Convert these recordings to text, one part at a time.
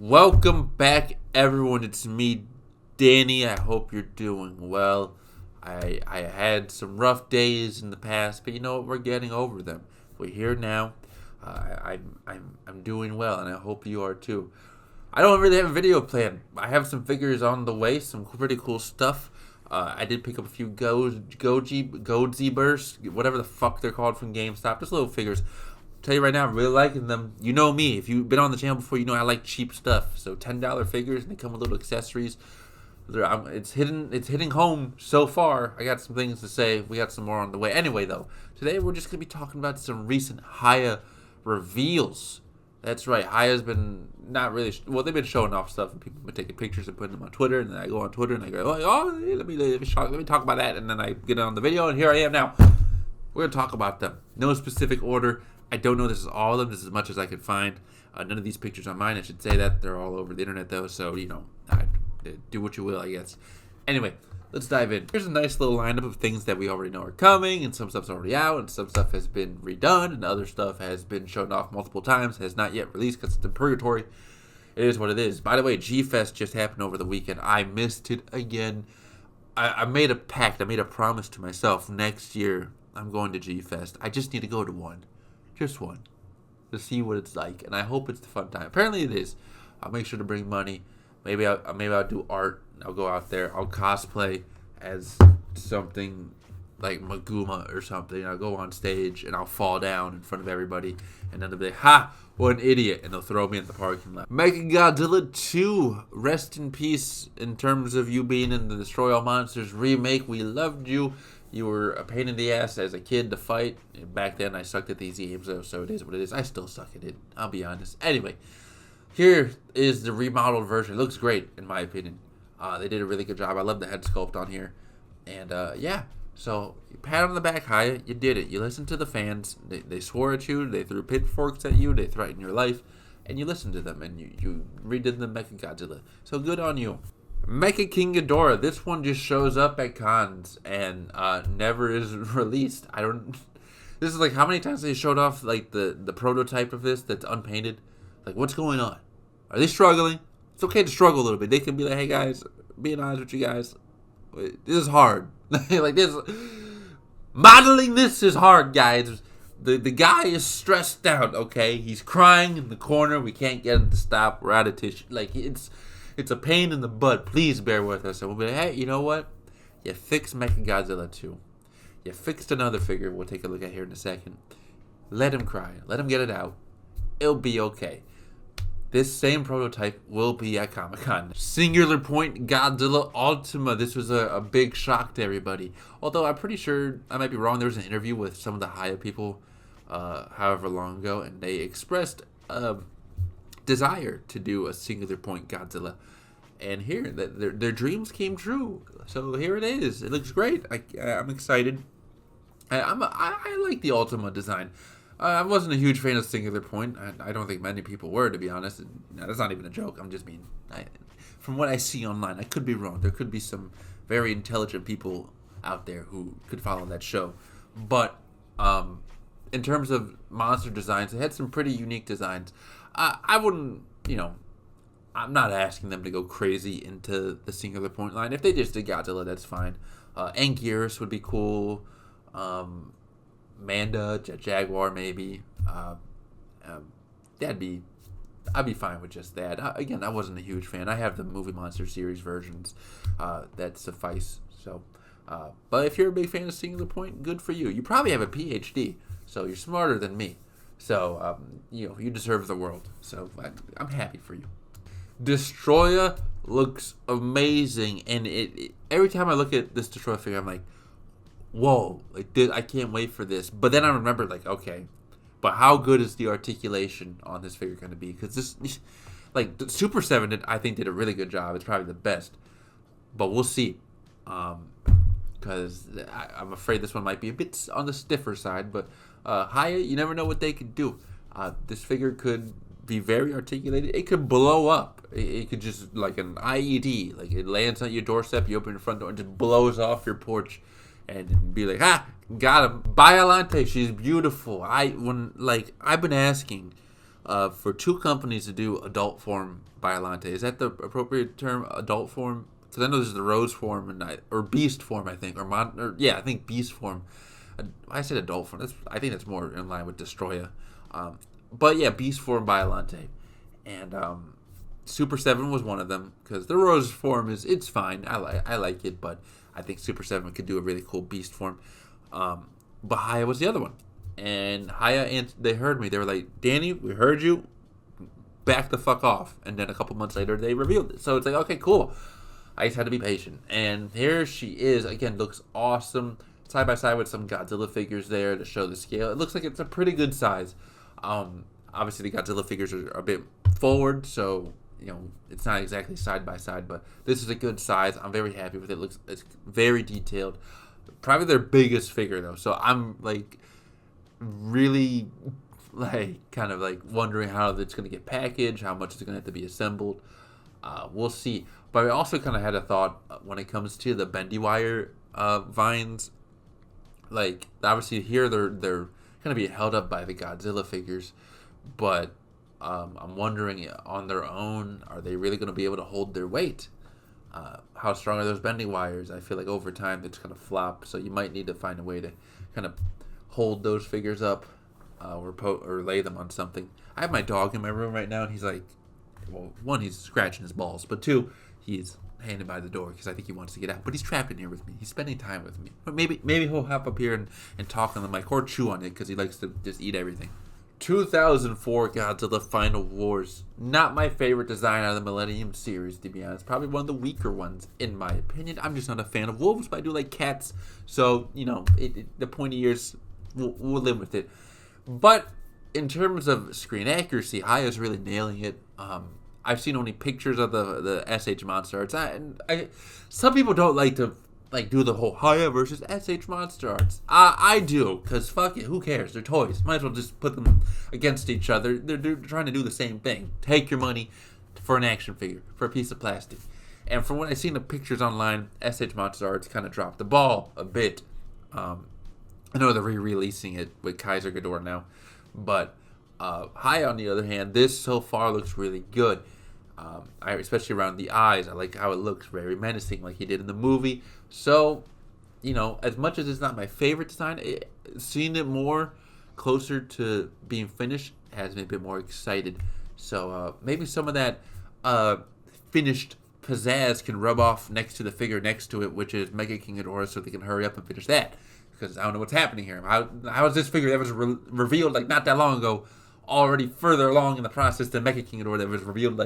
Welcome back, everyone. It's me, Danny. I hope you're doing well. I had some rough days in the past, but you know what? We're getting over them. We're here now. I'm doing well, and I hope you are too. I don't really have a video planned. I have some figures on the way, some pretty cool stuff. I did pick up a few Godzilla bursts, whatever the fuck they're called from GameStop. Just little figures. Tell you right now, I'm really liking them. You know me. If you've been on the channel before, you know I like cheap stuff. So $10 figures, and they come with little accessories. It's hitting home so far. I got some things to say. We got some more on the way. Anyway, though, today we're just gonna be talking about some recent Hiya reveals. That's right. Hiya's been not really. Well, they've been showing off stuff, and people have been taking pictures and putting them on Twitter. And then I go on Twitter and I go, let me talk about that. And then I get on the video, and here I am now. We're gonna talk about them. No specific order. I don't know this is all of them. This is as much as I could find. None of these pictures are mine. I should say that. They're all over the internet, though. So, do what you will, I guess. Anyway, let's dive in. Here's a nice little lineup of things that we already know are coming. And some stuff's already out. And some stuff has been redone. And other stuff has been shown off multiple times. Has not yet released because it's in purgatory. It is what it is. By the way, G-Fest just happened over the weekend. I missed it again. I made a pact. I made a promise to myself. Next year, I'm going to G-Fest. I just need to go to one. Just one. To see what it's like. And I hope it's a fun time. Apparently it is. I'll make sure to bring money. Maybe I'll do art. I'll go out there. I'll cosplay as something like Maguma or something. I'll go on stage and I'll fall down in front of everybody. And then they'll be like, ha! What an idiot. And they'll throw me in the parking lot. Godzilla 2. Rest in peace in terms of you being in the Destroy All Monsters remake. We loved you. You were a pain in the ass as a kid to fight. Back then, I sucked at these games, though, so it is what it is. I still suck at it. I'll be honest. Anyway, here is the remodeled version. It looks great, in my opinion. They did a really good job. I love the head sculpt on here. And, yeah. So, pat on the back, Hiya. You did it. You listened to the fans. They swore at you. They threw pitchforks at you. They threatened your life. And you listened to them. And you redid the Godzilla. So, good on you. Mecha King Ghidorah. This one just shows up at cons and never is released. This is like how many times they showed off like the prototype of this that's unpainted. Like, what's going on? Are they struggling? It's okay to struggle a little bit. They can be like, hey guys, being honest with you guys, this is hard. Like this, modeling this is hard, guys. The guy is stressed out. Okay, he's crying in the corner. We can't get him to stop. We're out of tissue. Like It's a pain in the butt. Please bear with us. And we'll be like, hey, you know what? You fixed Godzilla 2. You fixed another figure we'll take a look at here in a second. Let him cry. Let him get it out. It'll be okay. This same prototype will be at Comic-Con. Singular Point Godzilla Ultima. This was a big shock to everybody. Although I'm pretty sure, I might be wrong, there was an interview with some of the Hiya people however long ago, and they expressed desire to do a Singular Point Godzilla, and here their dreams came true. So here it is. It looks great. I'm excited. I like the Ultima design. I wasn't a huge fan of Singular Point. I don't think many people were, to be honest. That's not even a joke. I'm just being. From what I see online, I could be wrong. There could be some very intelligent people out there who could follow that show, but in terms of monster designs, they had some pretty unique designs. I wouldn't, I'm not asking them to go crazy into the Singular Point line. If they just did Godzilla, that's fine. Anguirus would be cool. Manda, Jaguar, maybe. I'd be fine with just that. Again, I wasn't a huge fan. I have the Movie Monster series versions that suffice. So, but if you're a big fan of Singular Point, good for you. You probably have a PhD, so you're smarter than me. So, you deserve the world. So, I'm happy for you. Destroyer looks amazing. And every time I look at this Destroyer figure, I'm like, whoa, I can't wait for this. But then I remember, like, okay, but how good is the articulation on this figure going to be? Because this, like, the Super 7, I think, did a really good job. It's probably the best. But we'll see. Because I'm afraid this one might be a bit on the stiffer side. But Hiya, you never know what they could do. This figure could be very articulated. It could blow up. It could just, like an IED. Like, it lands on your doorstep, you open your front door, and just blows off your porch. And be like, got him. Biolante, she's beautiful. I've been asking for two companies to do adult form Biolante. Is that the appropriate term, adult form? Because I know there's the rose form or beast form, I think, I think beast form. I said adult form. I think that's more in line with Destroya. But yeah, beast form Biolante, and Super 7 was one of them because the rose form it's fine. I like it, but I think Super 7 could do a really cool beast form. But Hiya was the other one, and Hiya, they heard me. They were like, "Danny, we heard you. Back the fuck off." And then a couple months later, they revealed it. So it's like, okay, cool. I just had to be patient. And here she is. Again, looks awesome. Side by side with some Godzilla figures there to show the scale. It looks like it's a pretty good size. Obviously, the Godzilla figures are a bit forward, so it's not exactly side by side. But this is a good size. I'm very happy with it. It's very detailed. Probably their biggest figure though. So I'm really kind of wondering how it's going to get packaged, how much it's going to have to be assembled. We'll see. But I also kind of had a thought when it comes to the bendy wire vines. Obviously here they're going to be held up by the Godzilla figures, but I'm wondering on their own, are they really going to be able to hold their weight? How strong are those bending wires? I feel like over time it's going to flop, so you might need to find a way to kind of hold those figures up or lay them on something. I have my dog in my room right now, and he's one, he's scratching his balls, but two, he's hanging by the door because I think he wants to get out. But he's trapped in here with me. He's spending time with me. But maybe he'll hop up here and talk on the mic or chew on it because he likes to just eat everything. 2004 Godzilla Final Wars. Not my favorite design out of the Millennium series, to be honest. Probably one of the weaker ones, in my opinion. I'm just not a fan of wolves, but I do like cats. So, the pointy ears, we'll live with it. But in terms of screen accuracy, Hiya's really nailing it. I've seen only pictures of the SH Monster Arts. Some people don't like to do the whole Hiya versus SH Monster Arts. I do, because fuck it, who cares? They're toys. Might as well just put them against each other. They're trying to do the same thing. Take your money for an action figure, for a piece of plastic. And from what I've seen the pictures online, SH Monster Arts kind of dropped the ball a bit. I know they're re-releasing it with Kaiser Ghidorah now. But Hiya, on the other hand, this so far looks really good. Especially around the eyes. I like how it looks very menacing like he did in the movie. So, as much as it's not my favorite design, seeing it more closer to being finished has me a bit more excited. So maybe some of that finished pizzazz can rub off next to the figure next to it, which is Mega King Ghidorah, so they can hurry up and finish that. Because I don't know what's happening here. How is this figure that was revealed not that long ago already further along in the process than Mecha King Ghidorah that was revealed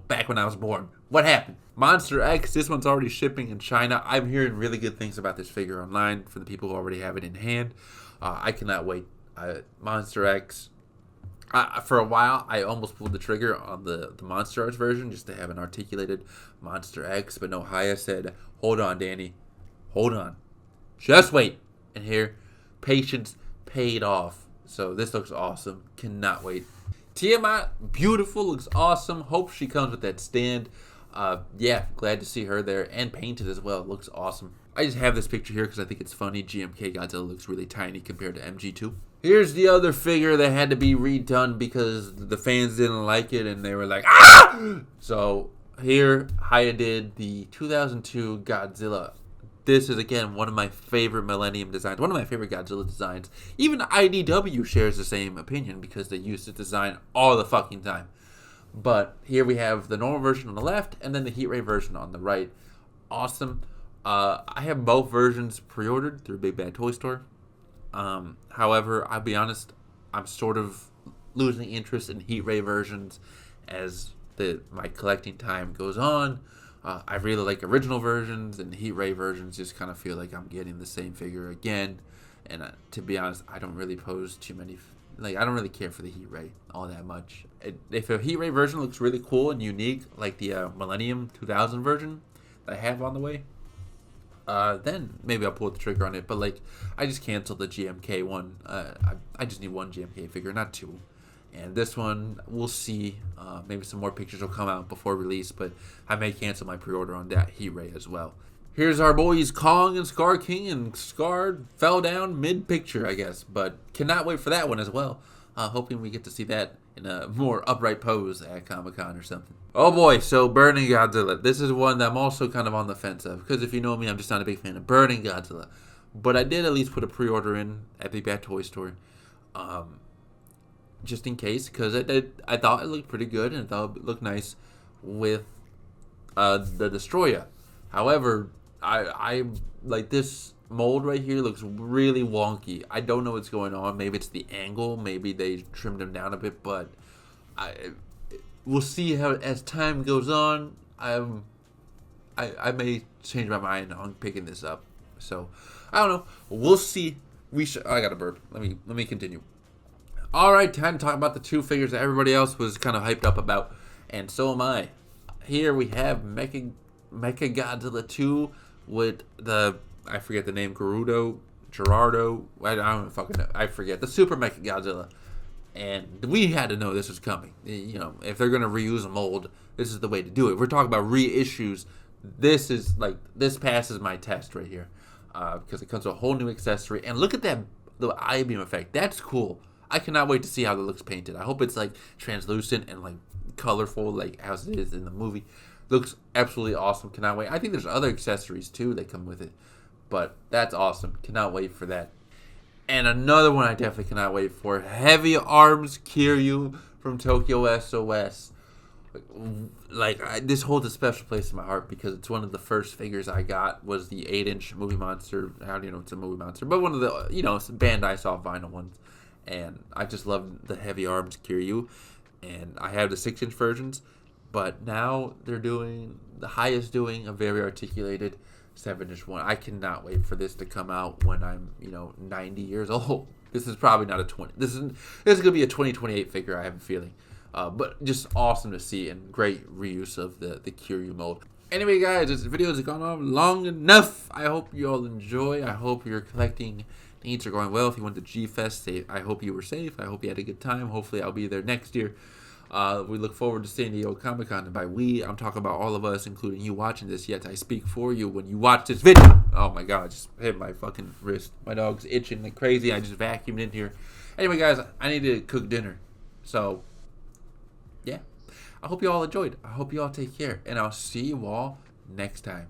back when I was born? What happened? Monster X, this one's already shipping in China. I'm hearing really good things about this figure online for the people who already have it in hand. I cannot wait. Monster X, for a while I almost pulled the trigger on the Monster Arts version just to have an articulated Monster X, but no, Hiya said, hold on, Danny, hold on, just wait. And here, patience paid off. So this looks awesome. Cannot wait. Tiamat, beautiful, looks awesome. Hope she comes with that stand. Glad to see her there and painted as well. Looks awesome. I just have this picture here because I think it's funny. GMK Godzilla looks really tiny compared to MG2. Here's the other figure that had to be redone because the fans didn't like it and they were like, ah! So here, Hiya did the 2002 Godzilla. This is, again, one of my favorite Millennium designs, one of my favorite Godzilla designs. Even IDW shares the same opinion because they use this design all the fucking time. But here we have the normal version on the left and then the Heat Ray version on the right. Awesome. I have both versions pre-ordered through Big Bad Toy Store. However, I'll be honest, I'm sort of losing interest in Heat Ray versions as my collecting time goes on. I really like original versions, and Heat Ray versions just kind of feel like I'm getting the same figure again. And to be honest, I don't really pose too many. I don't really care for the Heat Ray all that much. If a Heat Ray version looks really cool and unique, like the Millennium 2000 version that I have on the way, then maybe I'll pull the trigger on it. But I just canceled the GMK one. I just need one GMK figure, not two. And this one, we'll see. Maybe some more pictures will come out before release, but I may cancel my pre-order on that Heat Ray as well. Here's our boys Kong and Scar King, and Scar fell down mid-picture, I guess. But cannot wait for that one as well. Hoping we get to see that in a more upright pose at Comic-Con or something. Oh boy, so Burning Godzilla. This is one that I'm also kind of on the fence of, because if you know me, I'm just not a big fan of Burning Godzilla. But I did at least put a pre-order in at Big Bad Toy Store, just in case, because I thought it looked pretty good, and I thought it looked nice with the Destroyer. However, I like this mold right here looks really wonky. I don't know what's going on. Maybe it's the angle. Maybe they trimmed him down a bit, but we'll see how as time goes on. I may change my mind on picking this up. So I don't know. We'll see. I got a burp. Let me continue. All right, time to talk about the two figures that everybody else was kind of hyped up about, and so am I. Here we have Mechagodzilla 2 with I forget the name, Gerardo. I don't fucking know. I forget the Super Mechagodzilla, and we had to know this was coming. You know, if they're gonna reuse a mold, this is the way to do it. If we're talking about reissues, this passes my test right here, because it comes with a whole new accessory. And look at the I-beam effect. That's cool. I cannot wait to see how it looks painted. I hope it's like translucent and like colorful, like as it is in the movie. Looks absolutely awesome. Cannot wait. I think there's other accessories too that come with it, but that's awesome. Cannot wait for that. And another one I definitely cannot wait for: Heavy Arms Kiryu from Tokyo SOS. This holds a special place in my heart because it's one of the first figures I got. Was the 8-inch Movie Monster. How do you know it's a Movie Monster? But one of the Bandai soft vinyl ones. And I just love the Heavy Arms Kiryu. And I have the 6-inch versions. But now they're doing, the Hiya's doing a very articulated 7-inch one. I cannot wait for this to come out when I'm, 90 years old. This is probably not a 20. This is going to be a 2028 figure, I have a feeling. But just awesome to see, and great reuse of the Kiryu mold. Anyway, guys, this video has gone on long enough. I hope you all enjoy. I hope your collecting needs are going well. If you went to G-Fest, I hope you were safe. I hope you had a good time. Hopefully, I'll be there next year. We look forward to San Diego Comic-Con. And by we, I'm talking about all of us, including you watching this. Yet I speak for you when you watch this video. Oh my God, I just hit my fucking wrist. My dog's itching like crazy. I just vacuumed in here. Anyway, guys, I need to cook dinner. So, yeah. I hope you all enjoyed. I hope you all take care. And I'll see you all next time.